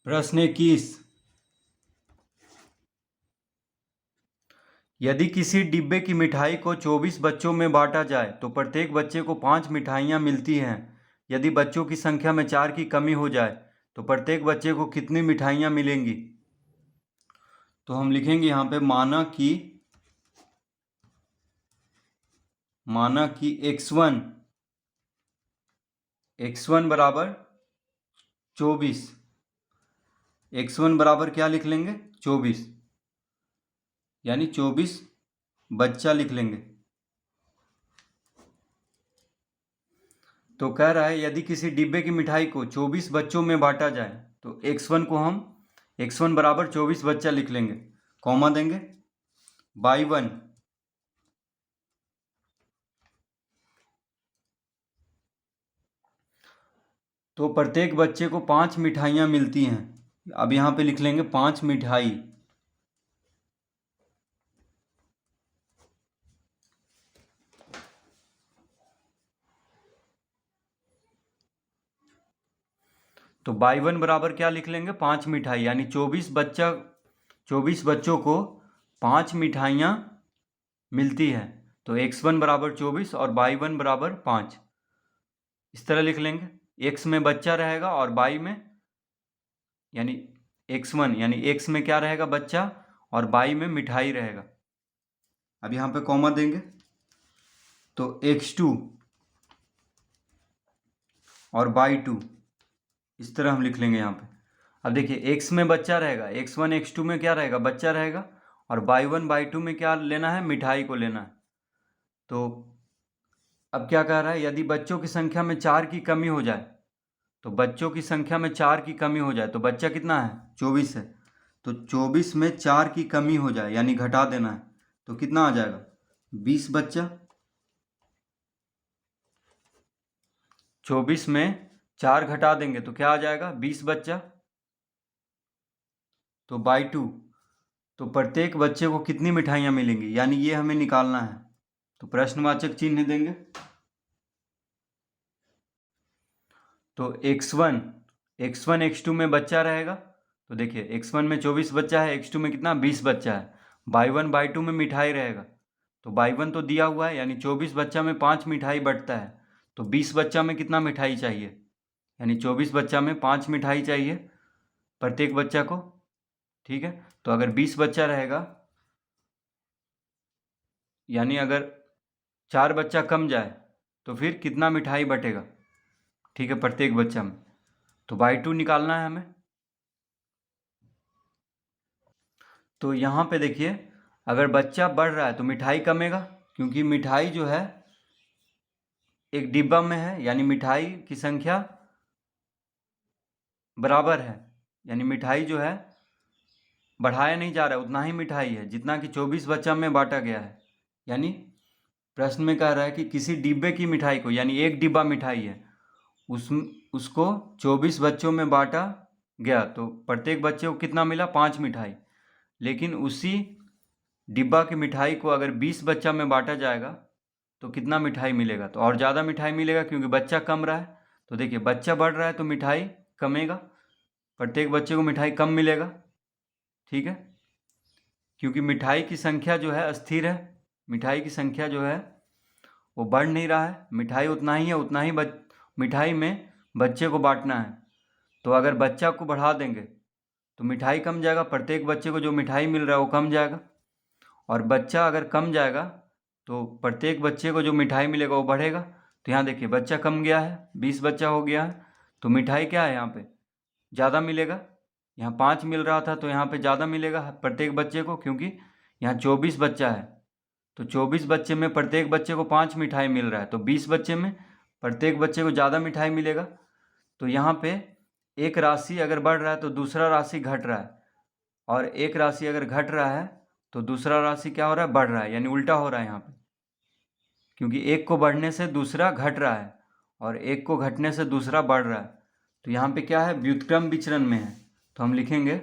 प्रश्न 21। यदि किसी डिब्बे की मिठाई को 24 बच्चों में बांटा जाए तो प्रत्येक बच्चे को 5 मिठाइयाँ मिलती हैं। यदि बच्चों की संख्या में 4 की कमी हो जाए तो प्रत्येक बच्चे को कितनी मिठाइयाँ मिलेंगी। तो हम लिखेंगे यहाँ पे माना कि x1 बराबर 24। x1 बराबर क्या लिख लेंगे 24, यानी 24 बच्चा लिख लेंगे। तो कह रहा है यदि किसी डिब्बे की मिठाई को 24 बच्चों में बांटा जाए तो x1 बराबर 24 बच्चा लिख लेंगे, कॉमा देंगे। y1 तो प्रत्येक बच्चे को 5 मिठाइयाँ मिलती हैं। अब यहाँ पे लिख लेंगे 5 मिठाई। तो y1 बराबर क्या लिख लेंगे 5 मिठाई, यानी 24 बच्चों को 5 मिठाइयाँ मिलती है। तो x1 बराबर 24 और y1 बराबर 5, इस तरह लिख लेंगे। x में बच्चा रहेगा और y में यानी x1 यानी x में क्या रहेगा बच्चा और y में मिठाई रहेगा। अब यहाँ पे कॉमा देंगे तो x2 और y2 इस तरह हम लिख लेंगे यहाँ पे। अब देखिए x में बच्चा रहेगा, x1 x2 में क्या रहेगा बच्चा रहेगा, और y1 y2 में क्या लेना है मिठाई को लेना है। तो अब क्या कह रहा है यदि बच्चों की संख्या में 4 की कमी हो जाए, तो बच्चों की संख्या में 4 की कमी हो जाए तो बच्चा कितना है 24 है। तो 24 में 4 की कमी हो जाए यानी घटा देना है, तो कितना आ जाएगा 20 बच्चा। 24 में 4 घटा देंगे तो क्या आ जाएगा 20 बच्चा। तो y2 तो प्रत्येक बच्चे को कितनी मिठाइयाँ मिलेंगी, यानी ये हमें निकालना है। तो प्रश्नवाचक चिन्ह देंगे। तो x1 x2 में बच्चा रहेगा, तो देखिए x1 में 24 बच्चा है, x2 में कितना 20 बच्चा है। y1 y2 में मिठाई रहेगा, तो y1 तो दिया हुआ है यानी 24 बच्चा में 5 मिठाई बटता है, तो 20 बच्चा में कितना मिठाई चाहिए, यानी 24 बच्चा में 5 मिठाई चाहिए प्रत्येक बच्चा को। ठीक है, तो अगर 20 बच्चा रहेगा यानी अगर 4 बच्चा कम जाए तो फिर कितना मिठाई बटेगा, ठीक है प्रत्येक बच्चा में। तो y2 निकालना है हमें। तो यहाँ पे देखिए अगर बच्चा बढ़ रहा है तो मिठाई कमेगा, क्योंकि मिठाई जो है एक डिब्बा में है यानी मिठाई की संख्या बराबर है, यानी मिठाई जो है बढ़ाया नहीं जा रहा है, उतना ही मिठाई है जितना कि 24 बच्चा में बांटा गया है। यानी प्रश्न में कह रहा है कि किसी डिब्बे की मिठाई को, यानी एक डिब्बा मिठाई है उसको 24 बच्चों में बांटा गया तो प्रत्येक बच्चे को कितना मिला 5 मिठाई। लेकिन उसी डिब्बा की मिठाई को अगर 20 बच्चा में बांटा जाएगा तो कितना मिठाई मिलेगा, तो और ज़्यादा मिठाई मिलेगा क्योंकि बच्चा कम रहा है। तो देखिए बच्चा बढ़ रहा है तो मिठाई कमेगा, प्रत्येक बच्चे को मिठाई कम मिलेगा। ठीक है, क्योंकि मिठाई की संख्या जो है अस्थिर है, मिठाई की संख्या जो है वो बढ़ नहीं रहा है, मिठाई उतना ही है, उतना ही मिठाई में बच्चे को बांटना है। तो अगर बच्चा को बढ़ा देंगे तो मिठाई कम जाएगा, प्रत्येक बच्चे को जो मिठाई मिल रहा है वो कम जाएगा, और बच्चा अगर कम जाएगा तो प्रत्येक बच्चे को जो मिठाई मिलेगा वो बढ़ेगा। तो यहाँ देखिए बच्चा कम गया है, 20 बच्चा हो गया है, तो मिठाई क्या है यहाँ पे ज़्यादा मिलेगा। यहाँ 5 मिल रहा था तो यहाँ पे ज़्यादा मिलेगा प्रत्येक बच्चे को, क्योंकि यहाँ 24 बच्चा है, तो 24 बच्चे में प्रत्येक बच्चे को 5 मिठाई मिल रहा है, तो 20 बच्चे में प्रत्येक बच्चे को ज़्यादा मिठाई मिलेगा। तो यहाँ पे एक राशि अगर बढ़ रहा है तो दूसरा राशि घट रहा है, और एक राशि अगर घट रहा है तो दूसरा राशि क्या हो रहा है बढ़ रहा है, यानी उल्टा हो रहा है यहाँ पे, क्योंकि एक को बढ़ने से दूसरा घट रहा है और एक को घटने से दूसरा बढ़ रहा है। तो यहाँ पे क्या है व्युत्क्रम विचरण में है, तो हम लिखेंगे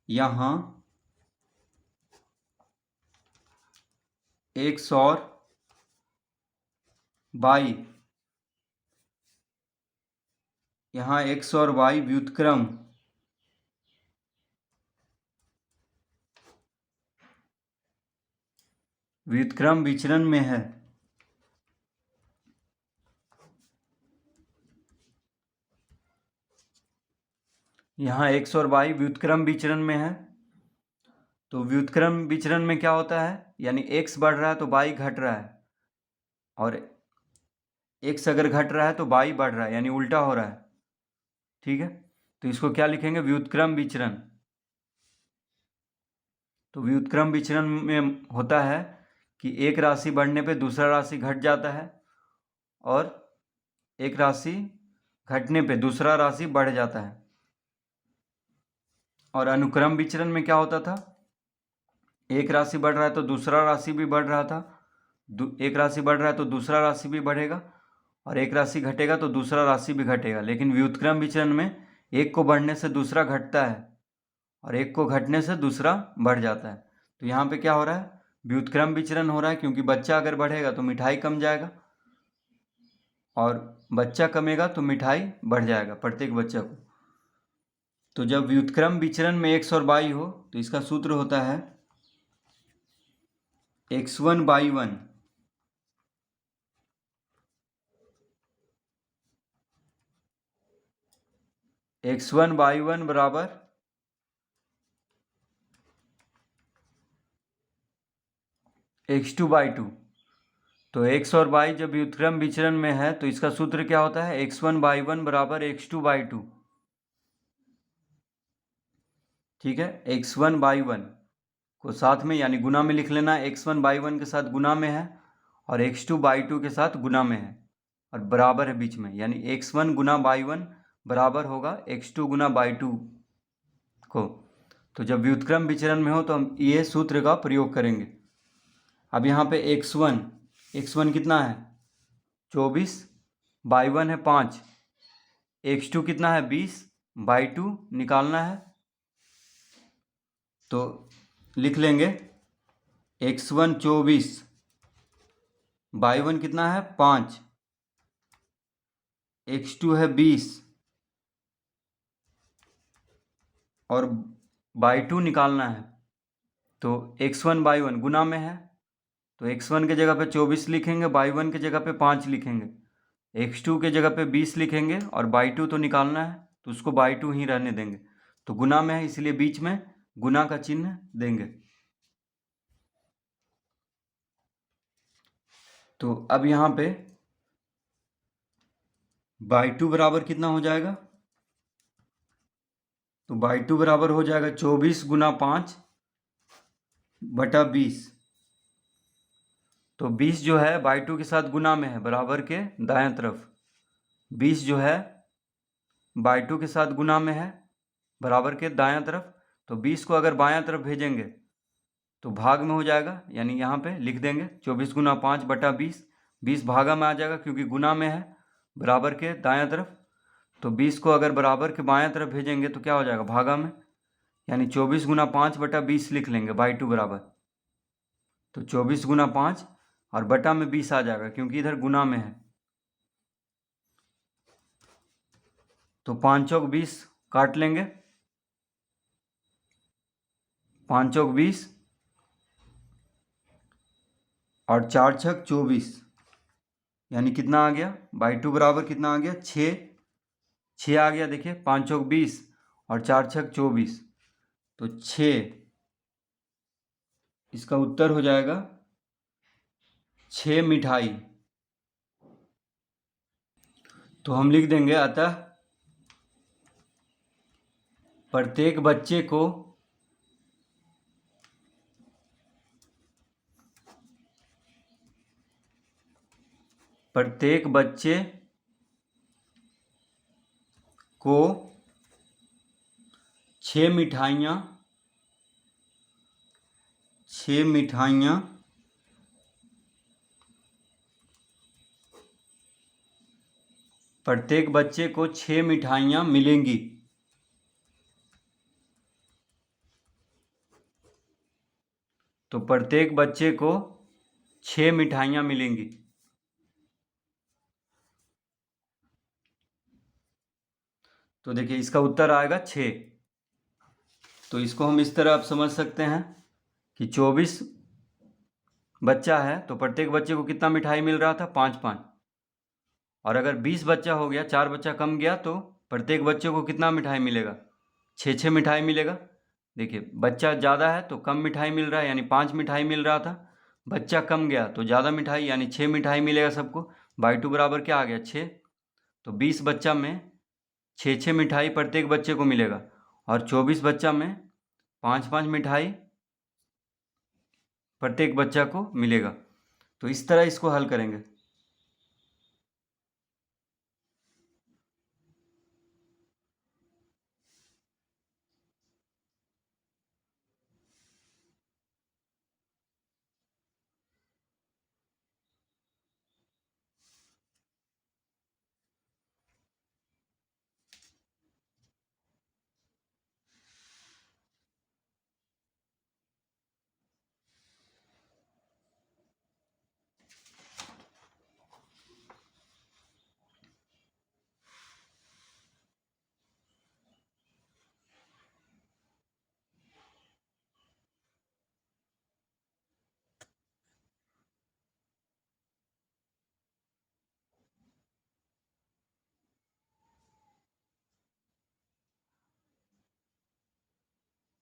यहाँ x और y यहाँ x और y व्युत्क्रम विचलन में है। यहाँ x और y व्युत्क्रम विचलन में है। तो व्युत्क्रम विचलन में क्या होता है, यानी x बढ़ रहा है तो y घट रहा है, और x अगर घट रहा है तो y बढ़ रहा है, यानी उल्टा हो रहा है। ठीक है, तो इसको क्या लिखेंगे, व्युत्क्रम विचलन। तो व्युत्क्रम विचलन में होता है कि एक राशि बढ़ने पे दूसरा राशि घट जाता है, और एक राशि घटने पे दूसरा राशि बढ़ जाता है। और अनुक्रम विचलन में क्या होता था, एक राशि बढ़ रहा है तो दूसरा राशि भी बढ़ रहा था, एक राशि बढ़ रहा है तो दूसरा राशि भी बढ़ेगा, और एक राशि घटेगा तो दूसरा राशि भी घटेगा। लेकिन व्युत्क्रम विचलन में एक को बढ़ने से दूसरा घटता है, और एक को घटने से दूसरा बढ़ जाता है। तो यहाँ पे क्या हो रहा है, व्युत्क्रम विचलन हो रहा है, क्योंकि बच्चा अगर बढ़ेगा तो मिठाई कम जाएगा, और बच्चा कमेगा तो मिठाई बढ़ जाएगा प्रत्येक बच्चा को। तो जब व्युत्क्रम विचलन में x और y हो तो इसका सूत्र होता है x1/1 x1/1 बराबर x2/2। तो x और y जब व्युत्क्रम विचलन में है तो इसका सूत्र क्या होता है, x1/1 बराबर x2/2। ठीक है, x1/1 को साथ में यानी गुना में लिख लेना, x1/1 के साथ गुना में है, और x2/2 के साथ गुना में है, और बराबर है बीच में, यानी x1 गुना y1 बराबर होगा x2 गुना y2 को। तो जब व्युत्क्रम विचलन में हो तो हम ये सूत्र का प्रयोग करेंगे। अब यहाँ पे x1 कितना है 24, y1 है 5, x2 कितना है 20, y2 निकालना है। तो लिख लेंगे x1 24, y1 कितना है 5, x2 है 20, और y2 निकालना है। तो x1/1 गुना में है, तो x1 के जगह पे 24 लिखेंगे, y1 के जगह पे 5 लिखेंगे, x2 के जगह पे 20 लिखेंगे, और y2 तो निकालना है तो उसको y2 ही रहने देंगे। तो गुना में है इसलिए बीच में गुना का चिन्ह देंगे। तो अब यहाँ पे y2 बराबर कितना हो जाएगा, तो y2 बराबर हो जाएगा 24 गुना 5 बटा 20। तो 20 जो है y2 के साथ गुना में है बराबर के दाएं तरफ, 20 जो है y2 के साथ गुना में है बराबर के दायां तरफ। तो 20 को अगर बायां तरफ भेजेंगे तो भाग में हो जाएगा, यानी यहाँ पे लिख देंगे 24 गुना 5 बटा 20। 20 भागा में आ जाएगा क्योंकि गुना में है बराबर के दायां तरफ। तो 20 को अगर बराबर के बायां तरफ भेजेंगे तो क्या हो जाएगा, भागा में, यानी 24 गुना 5 बटा 20 लिख लेंगे y2 बराबर। तो 24 गुना 5 और बटा में 20 आ जाएगा क्योंकि इधर गुना में है। तो 5 चौक 20 काट लेंगे, 5 चौक 20 और 4 छक 24, यानी कितना आ गया, y2 बराबर कितना आ गया 6 आ गया। देखिए 5 चौक 20 और 4 छक 24, तो 6, इसका उत्तर हो जाएगा 6 मिठाई। तो हम लिख देंगे अतः प्रत्येक बच्चे को प्रत्येक बच्चे को 6 मिठाइयाँ प्रत्येक बच्चे को 6 मिठाइयाँ मिलेंगी। तो प्रत्येक बच्चे को 6 मिठाइयाँ मिलेंगी। तो देखिए इसका उत्तर आएगा 6। तो इसको हम इस तरह आप समझ सकते हैं कि 24 बच्चा है तो प्रत्येक बच्चे को कितना मिठाई मिल रहा था, 5-5। और अगर 20 बच्चा हो गया, 4 बच्चा कम गया, तो प्रत्येक बच्चे को कितना मिठाई मिलेगा, 6-6 मिठाई मिलेगा। देखिए बच्चा ज़्यादा है तो कम मिठाई मिल रहा है, यानी 5 मिठाई मिल रहा था। बच्चा कम गया तो ज़्यादा मिठाई, यानी 6 मिठाई मिलेगा सबको। बाई 2 बराबर क्या आ गया, 6। तो 20 बच्चा में 6-6 मिठाई प्रत्येक बच्चे को मिलेगा, और 24 बच्चा में 5-5 मिठाई प्रत्येक बच्चा को मिलेगा। तो इस तरह इसको हल करेंगे।